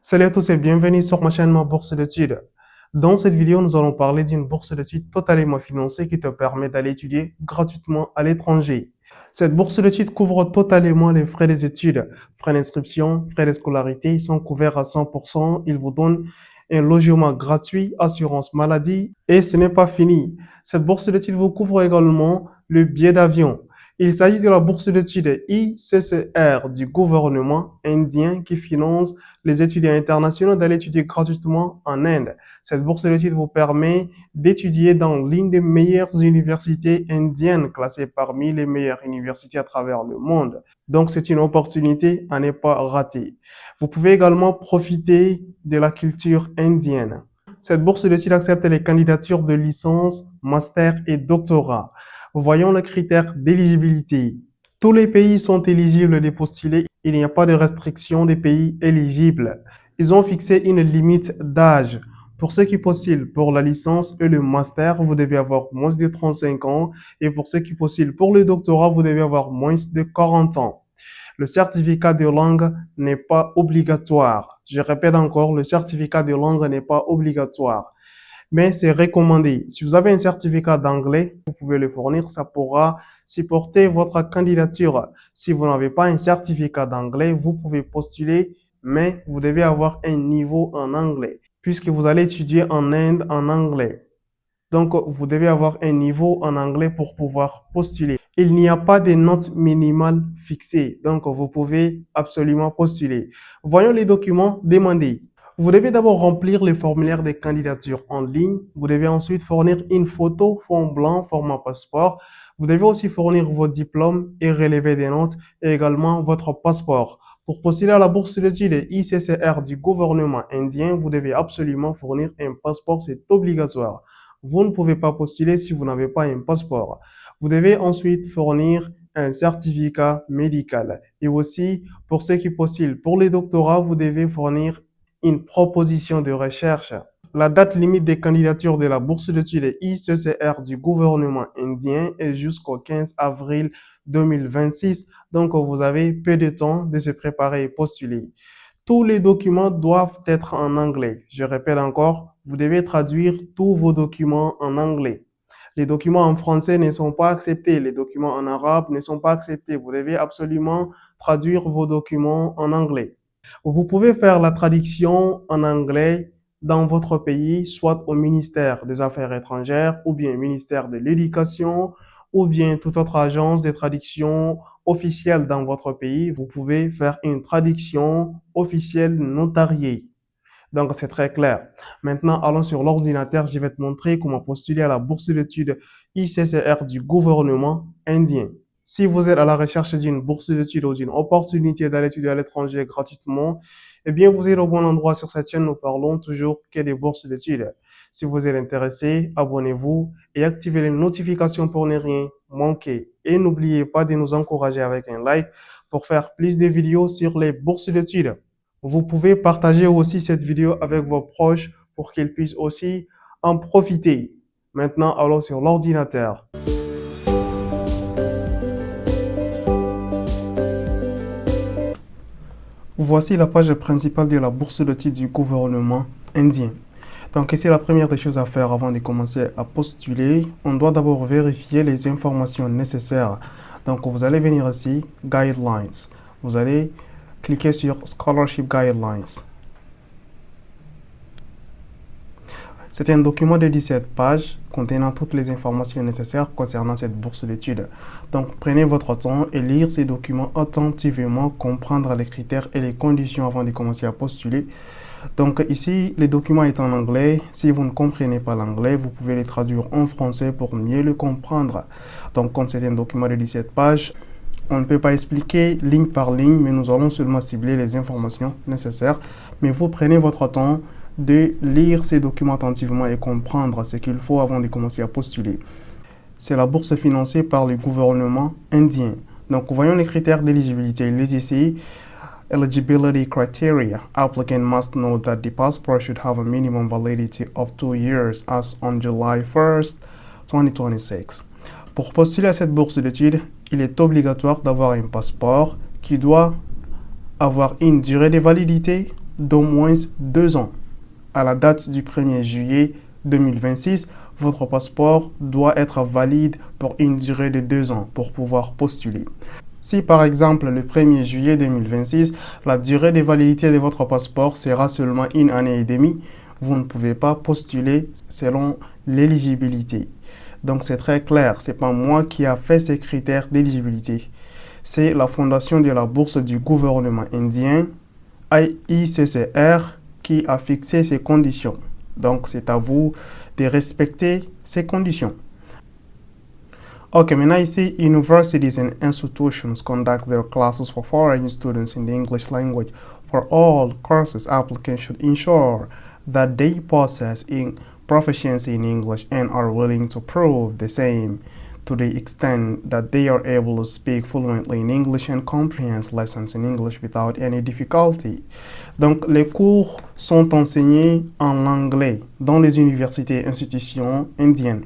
Salut à tous et bienvenue sur ma chaîne Ma Bourse d'études. Dans cette vidéo, nous allons parler d'une bourse d'études totalement financée qui te permet d'aller étudier gratuitement à l'étranger. Cette bourse d'études couvre totalement les frais des études. Frais d'inscription, frais de scolarité, ils sont couverts à 100%. Ils vous donnent un logement gratuit, assurance maladie et ce n'est pas fini. Cette bourse d'études vous couvre également le billet d'avion. Il s'agit de la bourse d'études ICCR du gouvernement indien qui finance les étudiants internationaux d'aller étudier gratuitement en Inde. Cette bourse d'études vous permet d'étudier dans l'une des meilleures universités indiennes, classées parmi les meilleures universités à travers le monde. Donc, c'est une opportunité à ne pas rater. Vous pouvez également profiter de la culture indienne. Cette bourse d'études accepte les candidatures de licence, master et doctorat. Voyons les critères d'éligibilité. Tous les pays sont éligibles de postuler. Il n'y a pas de restriction des pays éligibles. Ils ont fixé une limite d'âge. Pour ceux qui postulent pour la licence et le master, vous devez avoir moins de 35 ans. Et pour ceux qui postulent pour le doctorat, vous devez avoir moins de 40 ans. Le certificat de langue n'est pas obligatoire. Je répète encore, le certificat de langue n'est pas obligatoire, mais c'est recommandé. Si vous avez un certificat d'anglais, vous pouvez le fournir, ça pourra supporter votre candidature. Si vous n'avez pas un certificat d'anglais, vous pouvez postuler, mais vous devez avoir un niveau en anglais, puisque vous allez étudier en Inde en anglais. Donc, vous devez avoir un niveau en anglais pour pouvoir postuler. Il n'y a pas de note minimale fixée, donc vous pouvez absolument postuler. Voyons les documents demandés. Vous devez d'abord remplir le formulaire de candidature en ligne. Vous devez ensuite fournir une photo fond blanc format passeport. Vous devez aussi fournir vos diplômes et relever des notes et également votre passeport. Pour postuler à la bourse d'études ICCR du gouvernement indien, vous devez absolument fournir un passeport, c'est obligatoire. Vous ne pouvez pas postuler si vous n'avez pas un passeport. Vous devez ensuite fournir un certificat médical. Et aussi, pour ceux qui postulent pour les doctorats, vous devez fournir une proposition de recherche. La date limite des candidatures de la bourse d'études ICCR du gouvernement indien est jusqu'au 15 avril 2026. Donc, vous avez peu de temps de se préparer et postuler. Tous les documents doivent être en anglais. Je répète encore, vous devez traduire tous vos documents en anglais. Les documents en français ne sont pas acceptés. Les documents en arabe ne sont pas acceptés. Vous devez absolument traduire vos documents en anglais. Vous pouvez faire la traduction en anglais dans votre pays, soit au ministère des Affaires étrangères, ou bien au ministère de l'Éducation, ou bien toute autre agence de traduction officielle dans votre pays. Vous pouvez faire une traduction officielle notariée. Donc, c'est très clair. Maintenant, allons sur l'ordinateur. Je vais te montrer comment postuler à la bourse d'études ICCR du gouvernement indien. Si vous êtes à la recherche d'une bourse d'études ou d'une opportunité d'aller étudier à l'étranger gratuitement, eh bien, vous êtes au bon endroit sur cette chaîne. Nous parlons toujours que des bourses d'études. Si vous êtes intéressé, abonnez-vous et activez les notifications pour ne rien manquer. Et n'oubliez pas de nous encourager avec un like pour faire plus de vidéos sur les bourses d'études. Vous pouvez partager aussi cette vidéo avec vos proches pour qu'ils puissent aussi en profiter. Maintenant, allons sur l'ordinateur. Voici la page principale de la bourse d'études du gouvernement indien. Donc ici, la première des choses à faire avant de commencer à postuler, on doit d'abord vérifier les informations nécessaires. Donc vous allez venir ici, Guidelines. Vous allez cliquer sur Scholarship Guidelines. C'est un document de 17 pages contenant toutes les informations nécessaires concernant cette bourse d'études. Donc prenez votre temps et lire ces documents attentivement, comprendre les critères et les conditions avant de commencer à postuler. Donc ici, les documents est en anglais. Si vous ne comprenez pas l'anglais, vous pouvez les traduire en français pour mieux le comprendre. Donc comme c'est un document de 17 pages, on ne peut pas expliquer ligne par ligne, mais nous allons seulement cibler les informations nécessaires. Mais vous prenez votre temps de lire ces documents attentivement et comprendre ce qu'il faut avant de commencer à postuler. C'est la bourse financée par le gouvernement indien. Donc voyons les critères d'éligibilité. Il est ici. Eligibility criteria. Applicant must know that the passport should have a minimum validity of 2 years as on July 1st, 2026. Pour postuler à cette bourse d'études, il est obligatoire d'avoir un passeport qui doit avoir une durée de validité d'au moins 2 ans. À la date du 1er juillet 2026, votre passeport doit être valide pour une durée de 2 ans pour pouvoir postuler. Si par exemple le 1er juillet 2026, la durée de validité de votre passeport sera seulement 1 année et demie, vous ne pouvez pas postuler selon l'éligibilité. Donc c'est très clair, c'est pas moi qui a fait ces critères d'éligibilité. C'est la fondation de la bourse du gouvernement indien, ICCR, qui a fixé ces conditions. Donc c'est à vous de respecter ces conditions. Ok, maintenant ici, universities and institutions conduct their classes for foreign students in the English language. For all courses, applicants should ensure that they possess proficiency in English and are willing to prove the same to the extent that they are able to speak fluently in English and comprehend lessons in English without any difficulty. Donc, les cours sont enseignés en anglais dans les universités et institutions indiennes.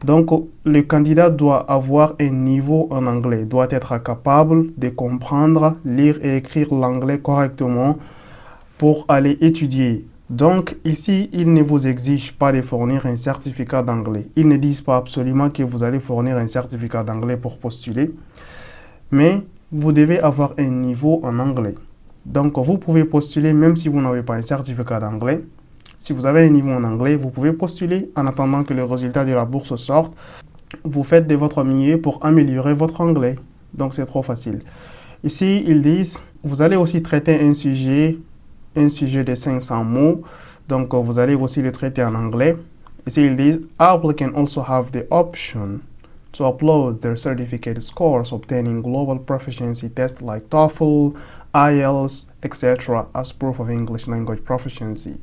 Donc, le candidat doit avoir un niveau en anglais, doit être capable de comprendre, lire et écrire l'anglais correctement pour aller étudier. Donc, ici, ils ne vous exigent pas de fournir un certificat d'anglais. Ils ne disent pas absolument que vous allez fournir un certificat d'anglais pour postuler, mais vous devez avoir un niveau en anglais. Donc, vous pouvez postuler même si vous n'avez pas un certificat d'anglais. Si vous avez un niveau en anglais, vous pouvez postuler en attendant que le résultat de la bourse sorte. Vous faites de votre mieux pour améliorer votre anglais. Donc, c'est trop facile. Ici, ils disent, vous allez aussi traiter un sujet de 500 mots. Donc, vous allez aussi le traiter en anglais. Ici, ils disent, applicants also have the option to upload their certificate scores obtaining global proficiency tests like TOEFL, IELTS, etc. as proof of English language proficiency.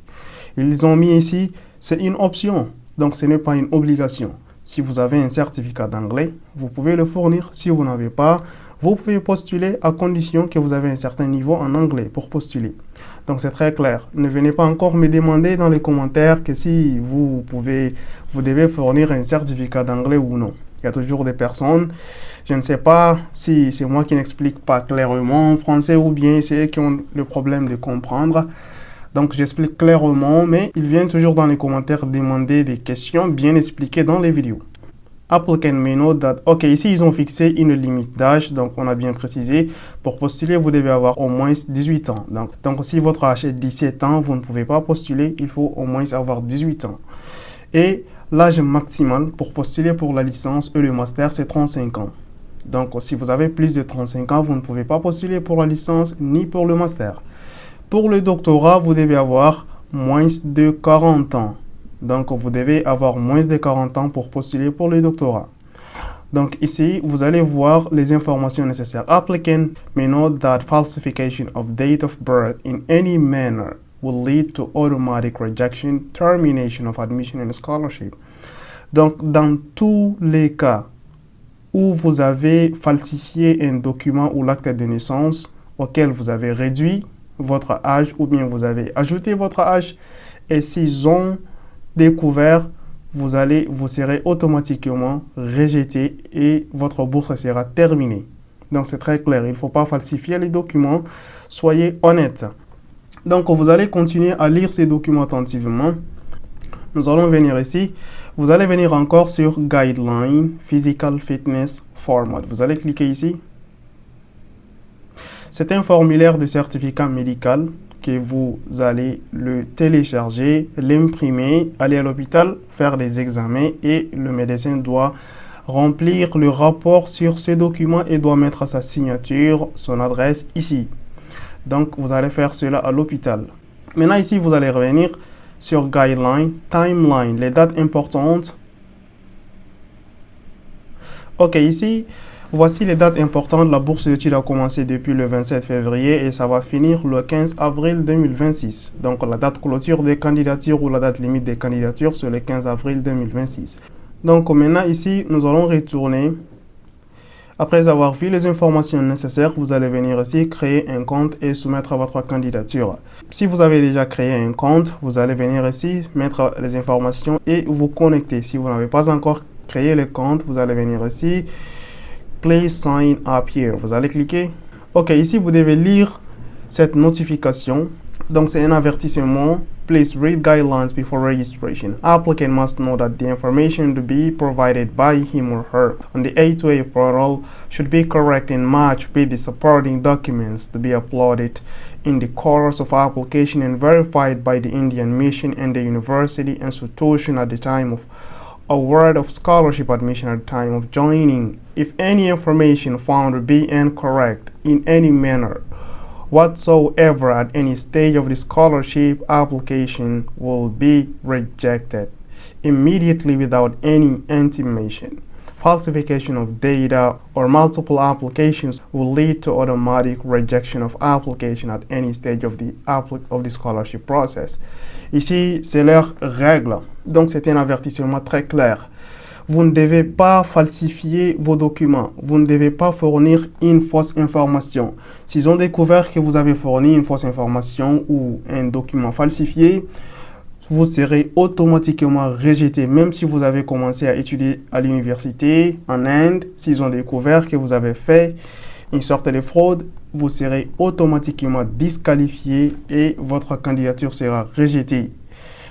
Ils ont mis ici, c'est une option, donc ce n'est pas une obligation. Si vous avez un certificat d'anglais, vous pouvez le fournir. Si vous n'avez pas, vous pouvez postuler à condition que vous avez un certain niveau en anglais pour postuler. Donc c'est très clair. Ne venez pas encore me demander dans les commentaires que si vous devez fournir un certificat d'anglais ou non. Il y a toujours des personnes, je ne sais pas si c'est moi qui n'explique pas clairement en français ou bien c'est eux qui ont le problème de comprendre. Donc j'explique clairement, mais ils viennent toujours dans les commentaires demander des questions bien expliquées dans les vidéos. Applicant may note that, ok, ici ils ont fixé une limite d'âge, donc on a bien précisé, pour postuler vous devez avoir au moins 18 ans. Donc si votre âge est 17 ans, vous ne pouvez pas postuler, il faut au moins avoir 18 ans. Et l'âge maximal pour postuler pour la licence et le master, c'est 35 ans. Donc, si vous avez plus de 35 ans, vous ne pouvez pas postuler pour la licence ni pour le master. Pour le doctorat, vous devez avoir moins de 40 ans. Donc, vous devez avoir moins de 40 ans pour postuler pour le doctorat. Donc, ici, vous allez voir les informations nécessaires. Applicant may note that falsification of date of birth in any manner will lead to automatic rejection, termination of admission and scholarship. Donc, dans tous les cas où vous avez falsifié un document ou l'acte de naissance auquel vous avez réduit votre âge ou bien vous avez ajouté votre âge, et s'ils ont découvert, vous serez automatiquement rejeté et votre bourse sera terminée. Donc, c'est très clair. Il ne faut pas falsifier les documents. Soyez honnête. Donc, vous allez continuer à lire ces documents attentivement. Nous allons venir ici. Vous allez venir encore sur Guideline Physical Fitness Format. Vous allez cliquer ici. C'est un formulaire de certificat médical que vous allez le télécharger, l'imprimer, aller à l'hôpital, faire des examens et le médecin doit remplir le rapport sur ce document et doit mettre sa signature, son adresse ici. Donc, vous allez faire cela à l'hôpital. Maintenant, ici, vous allez revenir sur Guideline, Timeline, les dates importantes. Ok, ici, voici les dates importantes. La bourse d'études a commencé depuis le 27 février et ça va finir le 15 avril 2026. Donc, la date clôture des candidatures ou la date limite des candidatures, c'est le 15 avril 2026. Donc, maintenant, ici, nous allons retourner. Après avoir vu les informations nécessaires, vous allez venir ici, créer un compte et soumettre votre candidature. Si vous avez déjà créé un compte, vous allez venir ici, mettre les informations et vous connecter. Si vous n'avez pas encore créé le compte, vous allez venir ici, Please sign up here. Vous allez cliquer. Ok, ici, vous devez lire cette notification Donc c'est un avertissement. Please read guidelines before registration. Applicant must know that the information to be provided by him or her on the A2A portal should be correct and match with the supporting documents to be uploaded in the course of application and verified by the Indian Mission and the university institution at the time of award of scholarship admission at the time of joining. If any information found to be incorrect in any manner whatsoever at any stage of the scholarship application will be rejected immediately without any intimation. Falsification of data or multiple applications will lead to automatic rejection of application at any stage of the scholarship process. Ici, c'est leur règle. Donc, c'est un avertissement très clair. Vous ne devez pas falsifier vos documents. Vous ne devez pas fournir une fausse information. S'ils ont découvert que vous avez fourni une fausse information ou un document falsifié, vous serez automatiquement rejeté, même si vous avez commencé à étudier à l'université en Inde. S'ils ont découvert que vous avez fait une sorte de fraude, vous serez automatiquement disqualifié et votre candidature sera rejetée.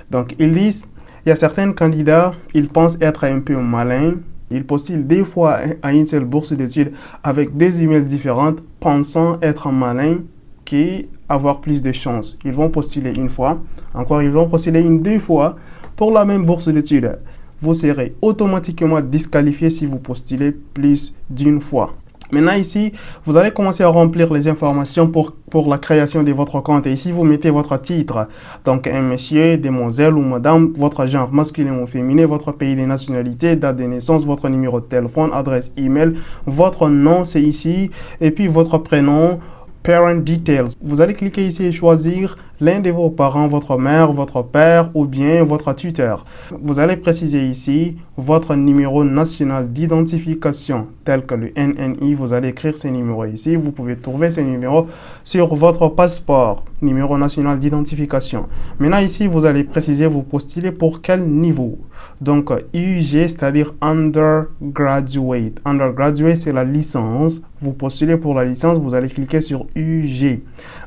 Donc, ils disent, il y a certains candidats, ils pensent être un peu malins. Ils postulent des fois à une seule bourse d'études avec deux emails différentes, pensant être malins qui avoir plus de chances. Ils vont postuler une fois, encore ils vont postuler deux fois pour la même bourse d'études. Vous serez automatiquement disqualifié si vous postulez plus d'une fois. Maintenant ici, vous allez commencer à remplir les informations pour la création de votre compte. Et ici, vous mettez votre titre. Donc, un monsieur, demoiselle ou madame, votre genre masculin ou féminin, votre pays de nationalité, date de naissance, votre numéro de téléphone, adresse email, votre nom, c'est ici, et puis votre prénom, Parent Details. Vous allez cliquer ici et choisir l'un de vos parents, votre mère, votre père ou bien votre tuteur. Vous allez préciser ici votre numéro national d'identification tel que le NNI. Vous allez écrire ce numéro ici. Vous pouvez trouver ce numéro sur votre passeport, numéro national d'identification. Maintenant ici, vous allez préciser vous postulez pour quel niveau. Donc UG, c'est-à-dire undergraduate. Undergraduate, c'est la licence. Vous postulez pour la licence, vous allez cliquer sur UG.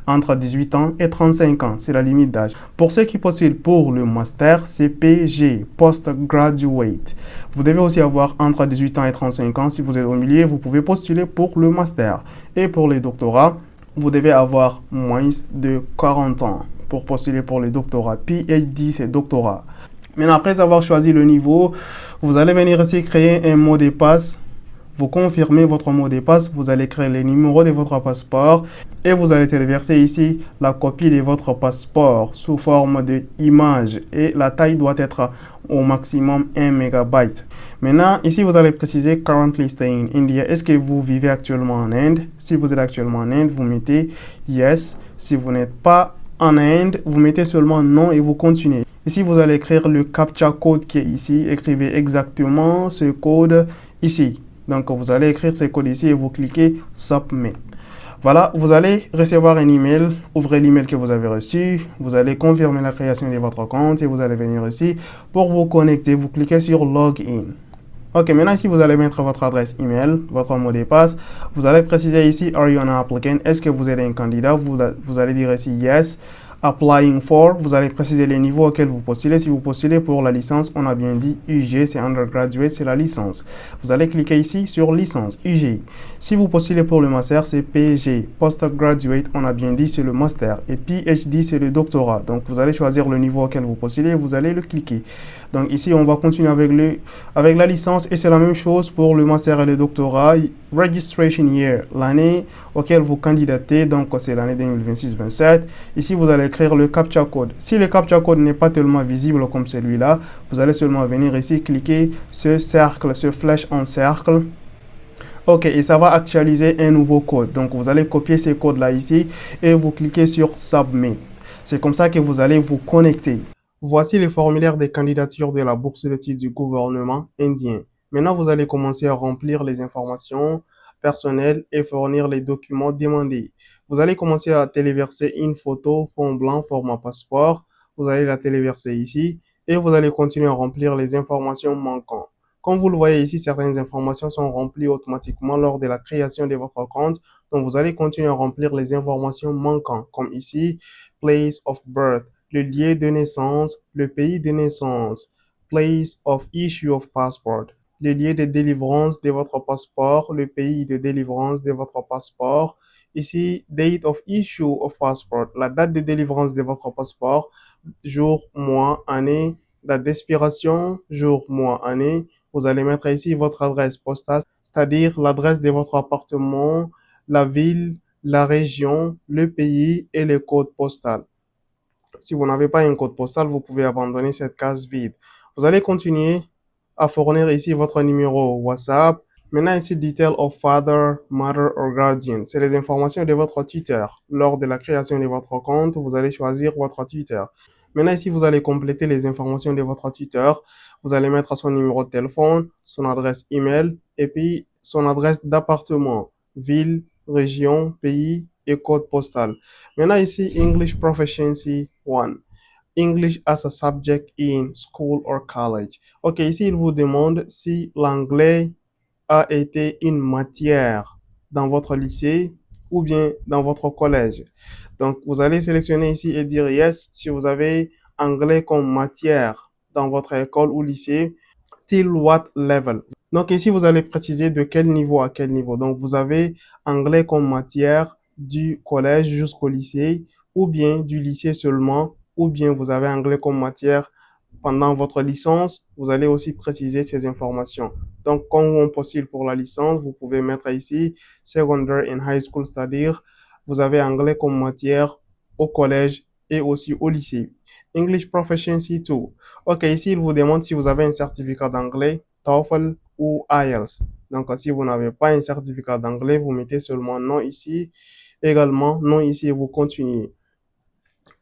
Entre 18 ans et 35 ans, c'est la limite d'âge. Pour ceux qui postulent pour le master, c'est PG, Postgraduate. Vous devez aussi avoir entre 18 ans et 35 ans. Si vous êtes au milieu, vous pouvez postuler pour le master. Et pour les doctorats, vous devez avoir moins de 40 ans pour postuler pour les doctorats. PhD, c'est doctorat. Maintenant, après avoir choisi le niveau, vous allez venir ici créer un mot de passe. Vous confirmez votre mot de passe, vous allez créer les numéros de votre passeport et vous allez téléverser ici la copie de votre passeport sous forme d'image et la taille doit être au maximum 1 mégabyte. Maintenant, ici, vous allez préciser currently staying in India. Est-ce que vous vivez actuellement en Inde? Si vous êtes actuellement en Inde, vous mettez yes. Si vous n'êtes pas en Inde, vous mettez seulement non et vous continuez. Ici, vous allez écrire le CAPTCHA code qui est ici. Écrivez exactement ce code ici. Donc, vous allez écrire ce code ici et vous cliquez Submit. Voilà, vous allez recevoir un email. Ouvrez l'email que vous avez reçu. Vous allez confirmer la création de votre compte et vous allez venir ici pour vous connecter. Vous cliquez sur Login. Ok, maintenant ici, vous allez mettre votre adresse email, votre mot de passe. Vous allez préciser ici, Are you an applicant? Est-ce que vous êtes un candidat? Vous allez dire ici Yes. Applying for, vous allez préciser les niveaux auxquels vous postulez. Si vous postulez pour la licence, on a bien dit UG, c'est undergraduate, c'est la licence. Vous allez cliquer ici sur licence, UG. Si vous postulez pour le master, c'est PG, postgraduate, on a bien dit c'est le master. Et PhD, c'est le doctorat. Donc vous allez choisir le niveau auquel vous postulez, vous allez le cliquer. Donc ici, on va continuer avec la licence et c'est la même chose pour le master et le doctorat. Registration year, l'année auquel vous candidatez, donc c'est l'année 2026-27. Ici, vous allez écrire le CAPTCHA code. Si le CAPTCHA code n'est pas tellement visible comme celui-là, vous allez seulement venir ici, cliquer ce cercle, ce flèche en cercle. Ok, et ça va actualiser un nouveau code. Donc, vous allez copier ces codes-là ici et vous cliquez sur Submit. C'est comme ça que vous allez vous connecter. Voici le formulaire des candidatures de la bourse d'études du gouvernement indien. Maintenant, vous allez commencer à remplir les informations personnelles et fournir les documents demandés. Vous allez commencer à téléverser une photo fond blanc format passeport. Vous allez la téléverser ici et vous allez continuer à remplir les informations manquantes. Comme vous le voyez ici, certaines informations sont remplies automatiquement lors de la création de votre compte. Donc, vous allez continuer à remplir les informations manquantes, comme ici, place of birth, le lieu de naissance, le pays de naissance. Place of issue of passport, le lieu de délivrance de votre passeport, le pays de délivrance de votre passeport. Ici, date of issue of passport, la date de délivrance de votre passeport, jour, mois, année, date d'expiration, jour, mois, année. Vous allez mettre ici votre adresse postale, c'est-à-dire l'adresse de votre appartement, la ville, la région, le pays et le code postal. Si vous n'avez pas un code postal, vous pouvez abandonner cette case vide. Vous allez continuer à fournir ici votre numéro WhatsApp. Maintenant, ici, detail of father, mother or guardian. C'est les informations de votre tuteur. Lors de la création de votre compte, vous allez choisir votre tuteur. Maintenant, ici, vous allez compléter les informations de votre tuteur. Vous allez mettre son numéro de téléphone, son adresse email et puis son adresse d'appartement, ville, région, pays et code postal. Maintenant, ici, English Proficiency 1. English as a subject in school or college. Ok, ici, il vous demande si l'anglais a été une matière dans votre lycée ou bien dans votre collège. Donc, vous allez sélectionner ici et dire yes si vous avez anglais comme matière dans votre école ou lycée. Till what level? Donc ici, vous allez préciser de quel niveau à quel niveau. Donc, vous avez anglais comme matière du collège jusqu'au lycée, ou bien du lycée seulement, ou bien vous avez anglais comme matière pendant votre licence. Vous allez aussi préciser ces informations. Donc, quand on postule pour la licence, vous pouvez mettre ici secondary and high school, c'est-à-dire vous avez anglais comme matière au collège et aussi au lycée. English Proficiency 2. Ok, ici, il vous demande si vous avez un certificat d'anglais, TOEFL ou IELTS. Donc, si vous n'avez pas un certificat d'anglais, vous mettez seulement non ici. Également, non ici et vous continuez.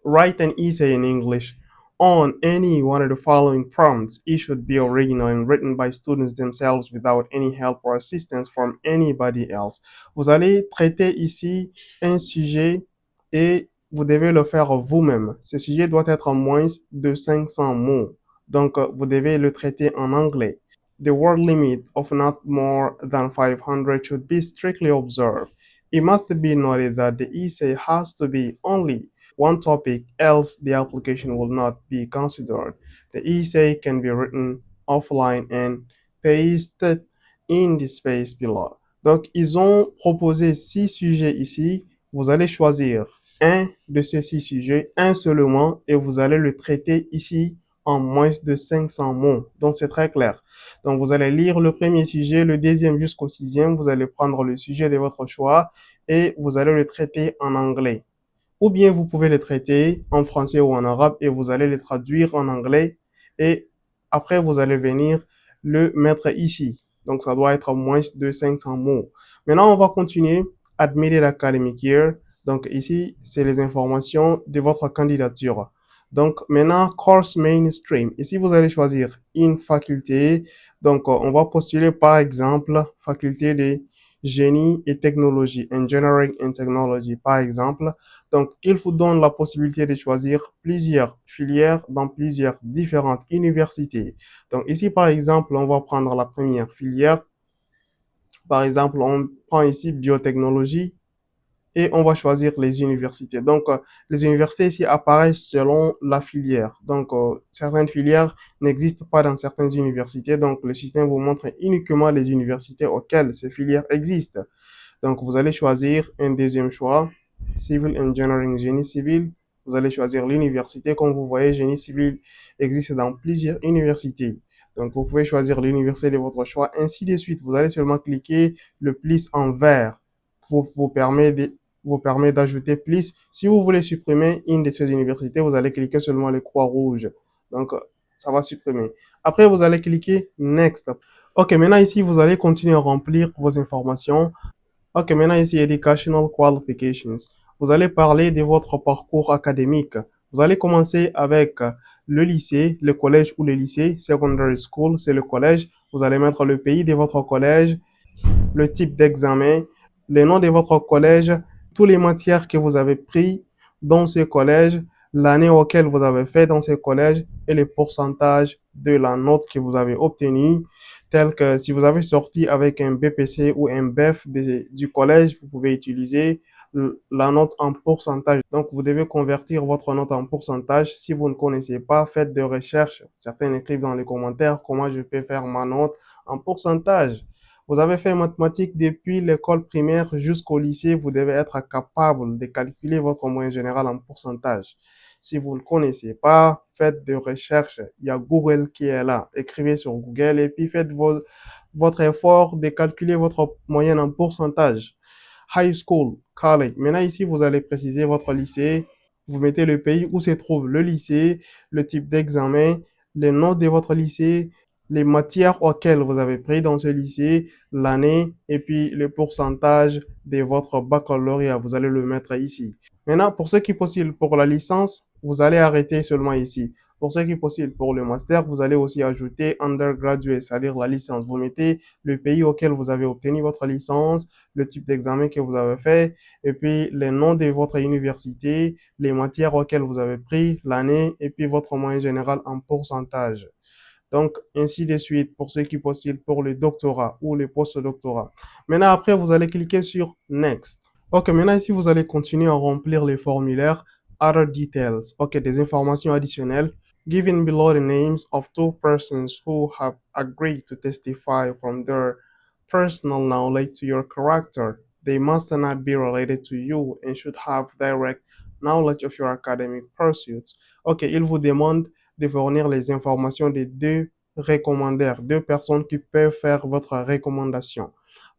Write an essay in English on any one of the following prompts. It should be original and written by students themselves without any help or assistance from anybody else. Vous allez traiter ici un sujet et vous devez le faire vous-même. Ce sujet doit être en moins de 500 mots. Donc, vous devez le traiter en anglais. The word limit of not more than 500 should be strictly observed. It must be noted that the essay has to be only one topic, else the application will not be considered. The essay can be written offline and pasted in the space below. Donc, ils ont proposé 6 sujets ici. Vous allez choisir un de ces 6 sujets, un seulement, et vous allez le traiter ici en moins de 500 mots. Donc, c'est très clair. Donc, vous allez lire le premier sujet, le deuxième jusqu'au 6e. Vous allez prendre le sujet de votre choix et vous allez le traiter en anglais. Ou bien vous pouvez les traiter en français ou en arabe et vous allez les traduire en anglais et après vous allez venir le mettre ici. Donc ça doit être moins de 500 mots. Maintenant on va continuer. Admitted Academic Year. Donc ici c'est les informations de votre candidature. Donc maintenant course mainstream. Ici vous allez choisir une faculté. Donc on va postuler par exemple faculté de génie et technologie, engineering and technology par exemple. Donc, il vous donne la possibilité de choisir plusieurs filières dans plusieurs différentes universités. Donc, ici, par exemple, on va prendre la première filière. Par exemple, on prend ici biotechnologie et on va choisir les universités. Donc, les universités ici apparaissent selon la filière. Donc, certaines filières n'existent pas dans certaines universités. Donc, le système vous montre uniquement les universités auxquelles ces filières existent. Donc, vous allez choisir un deuxième choix, Civil Engineering, génie civil. Vous allez choisir l'université. Comme vous voyez, génie civil existe dans plusieurs universités. Donc, vous pouvez choisir l'université de votre choix, ainsi de suite. Vous allez seulement cliquer le plus en vert vous permet d'ajouter plus. Si vous voulez supprimer une de ces universités, vous allez cliquer seulement les croix rouges. Donc, ça va supprimer. Après, vous allez cliquer Next. Ok, maintenant ici, vous allez continuer à remplir vos informations. Ok, maintenant ici, Educational Qualifications. Vous allez parler de votre parcours académique. Vous allez commencer avec le lycée, le collège ou le lycée. Secondary School, c'est le collège. Vous allez mettre le pays de votre collège, le type d'examen, le nom de votre collège, toutes les matières que vous avez prises dans ce collège, l'année auquel vous avez fait dans ce collège et le pourcentage de la note que vous avez obtenue, tel que si vous avez sorti avec un BPC ou un BEF du collège, vous pouvez utiliser la note en pourcentage. Donc, vous devez convertir votre note en pourcentage. Si vous ne connaissez pas, faites des recherches. Certains écrivent dans les commentaires comment je peux faire ma note en pourcentage. Vous avez fait mathématiques depuis l'école primaire jusqu'au lycée. Vous devez être capable de calculer votre moyenne générale en pourcentage. Si vous ne connaissez pas, faites des recherches. Il y a Google qui est là. Écrivez sur Google et puis faites votre effort de calculer votre moyenne en pourcentage. High school, college. Maintenant, ici, vous allez préciser votre lycée. Vous mettez le pays où se trouve le lycée, le type d'examen, le nom de votre lycée, les matières auxquelles vous avez pris dans ce lycée, l'année et puis le pourcentage de votre baccalauréat. Vous allez le mettre ici. Maintenant, pour ceux qui postulent pour la licence, vous allez arrêter seulement ici. Pour ceux qui postulent pour le master, vous allez aussi ajouter undergraduate, c'est-à-dire la licence. Vous mettez le pays auquel vous avez obtenu votre licence, le type d'examen que vous avez fait, et puis les noms de votre université, les matières auxquelles vous avez pris, l'année, et puis votre moyenne générale en pourcentage. Donc, ainsi de suite pour ceux qui postulent pour le doctorat ou le post-doctorat. Maintenant, après, vous allez cliquer sur Next. Ok, maintenant ici, vous allez continuer à remplir les formulaires Other Details. Ok, des informations additionnelles. Given below the names of two persons who have agreed to testify from their personal knowledge to your character. They must not be related to you and should have direct knowledge of your academic pursuits. Ok, il vous demande de fournir les informations des deux recommandeurs, deux personnes qui peuvent faire votre recommandation.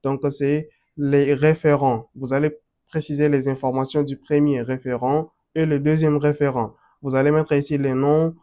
Donc, c'est les référents. Vous allez préciser les informations du premier référent et le deuxième référent. Vous allez mettre ici les noms,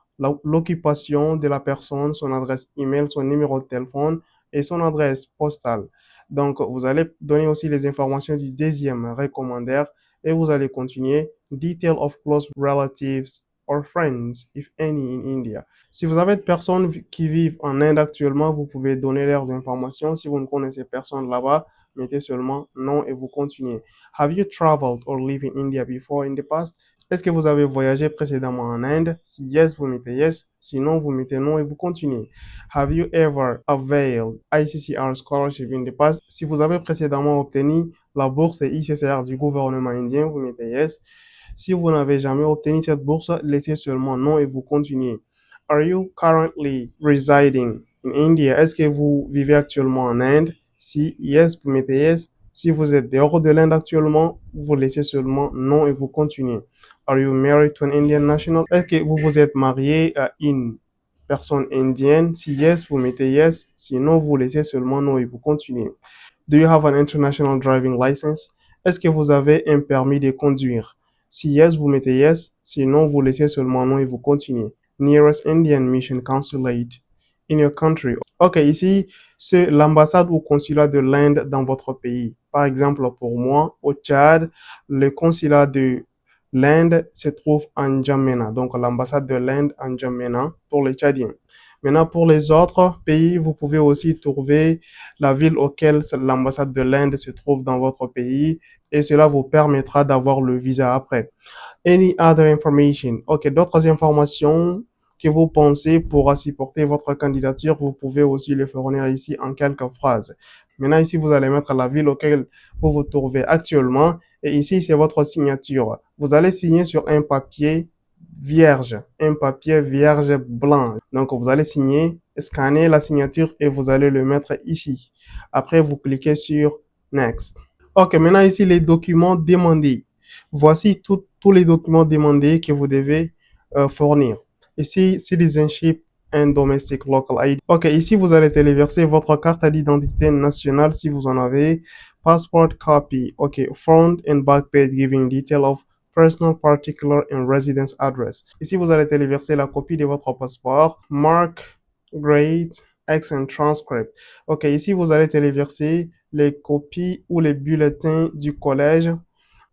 l'occupation de la personne, son adresse email, son numéro de téléphone et son adresse postale. Donc, vous allez donner aussi les informations du deuxième recommandeur et vous allez continuer. Detail of close relatives or friends, if any, in India. Si vous avez des personnes qui vivent en Inde actuellement, vous pouvez donner leurs informations. Si vous ne connaissez personne là-bas, mettez seulement non et vous continuez. Have you traveled or lived in India before in the past? Est-ce que vous avez voyagé précédemment en Inde? Si yes, vous mettez yes. Sinon, vous mettez non et vous continuez. Have you ever availed ICCR scholarship in the past? Si vous avez précédemment obtenu la bourse ICCR du gouvernement indien, vous mettez yes. Si vous n'avez jamais obtenu cette bourse, laissez seulement non et vous continuez. Are you currently residing in India? Est-ce que vous vivez actuellement en Inde? Si yes, vous mettez yes. Si vous êtes dehors de l'Inde actuellement, vous laissez seulement non et vous continuez. Are you married to an Indian national? Est-ce que vous vous êtes marié à une personne indienne? Si yes, vous mettez yes. Sinon, vous laissez seulement non et vous continuez. Do you have an international driving license? Est-ce que vous avez un permis de conduire? Si yes, vous mettez yes. Sinon, vous laissez seulement non et vous continuez. Nearest Indian Mission Consulate in your country. Ok, ici, c'est l'ambassade ou consulat de l'Inde dans votre pays. Par exemple, pour moi, au Tchad, le consulat de l'Inde se trouve en N'Djamena. Donc, l'ambassade de l'Inde en N'Djamena pour les Tchadiens. Maintenant, pour les autres pays, vous pouvez aussi trouver la ville auquel l'ambassade de l'Inde se trouve dans votre pays et cela vous permettra d'avoir le visa après. Any other information? Ok, d'autres informations que vous pensez pourra supporter votre candidature, vous pouvez aussi le fournir ici en quelques phrases. Maintenant, ici, vous allez mettre la ville auquel vous vous trouvez actuellement et ici, c'est votre signature. Vous allez signer sur un papier vierge blanc. Donc, vous allez signer, scanner la signature et vous allez le mettre ici. Après, vous cliquez sur Next. Ok, maintenant ici, les documents demandés. Voici tous les documents demandés que vous devez fournir. Ici, citizenship and domestic local ID. Ok, ici, vous allez téléverser votre carte d'identité nationale si vous en avez. Passport copy. Ok, front and back page giving detail of personal particular and residence address. Ici, vous allez téléverser la copie de votre passeport. Mark, grade, and transcript. Ok, ici, vous allez téléverser les copies ou les bulletins du collège.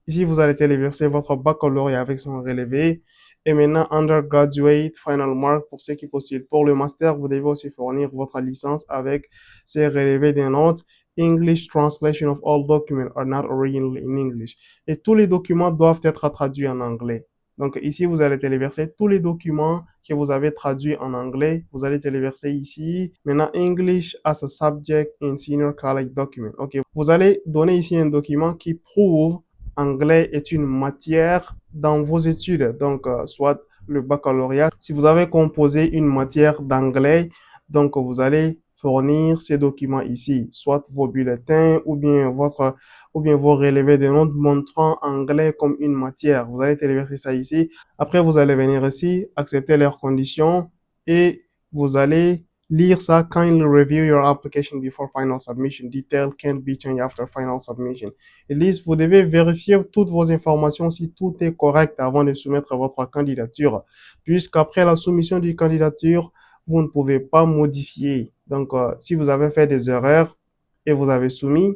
Ici, vous allez téléverser votre baccalauréat avec son relevé. Et maintenant, undergraduate, final mark pour ceux qui postulent. Pour le master, vous devez aussi fournir votre licence avec ses relevés des notes. English translation of all documents are not originally in English. Et tous les documents doivent être traduits en anglais. Donc ici, vous allez téléverser tous les documents que vous avez traduits en anglais. Vous allez téléverser ici. Maintenant, English as a subject in senior college document. OK. Vous allez donner ici un document qui prouve anglais est une matière dans vos études, donc soit le baccalauréat. Si vous avez composé une matière d'anglais, donc vous allez fournir ces documents ici, soit vos bulletins ou bien vos relevés de notes montrant anglais comme une matière. Vous allez téléverser ça ici. Après, vous allez venir ici, accepter leurs conditions et vous allez lire ça. Kindly review your application before final submission. Detail can't be changed after final submission. Ils disent, vous devez vérifier toutes vos informations si tout est correct avant de soumettre votre candidature, puisqu'après la soumission du candidature, vous ne pouvez pas modifier. Donc, si vous avez fait des erreurs et vous avez soumis,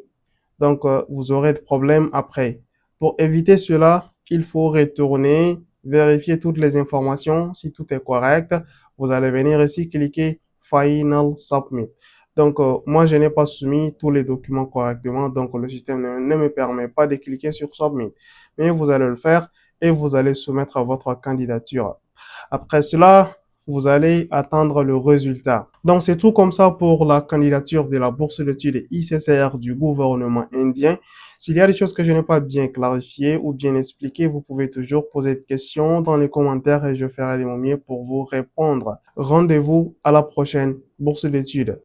donc vous aurez des problèmes après. Pour éviter cela, il faut retourner, vérifier toutes les informations. Si tout est correct, vous allez venir ici, cliquer Final Submit. Donc, moi, je n'ai pas soumis tous les documents correctement, donc le système ne me permet pas de cliquer sur Submit. Mais vous allez le faire et vous allez soumettre votre candidature. Après cela, vous allez attendre le résultat. Donc, c'est tout comme ça pour la candidature de la bourse d'études ICCR du gouvernement indien. S'il y a des choses que je n'ai pas bien clarifiées ou bien expliquées, vous pouvez toujours poser des questions dans les commentaires et je ferai de mon mieux pour vous répondre. Rendez-vous à la prochaine bourse d'études.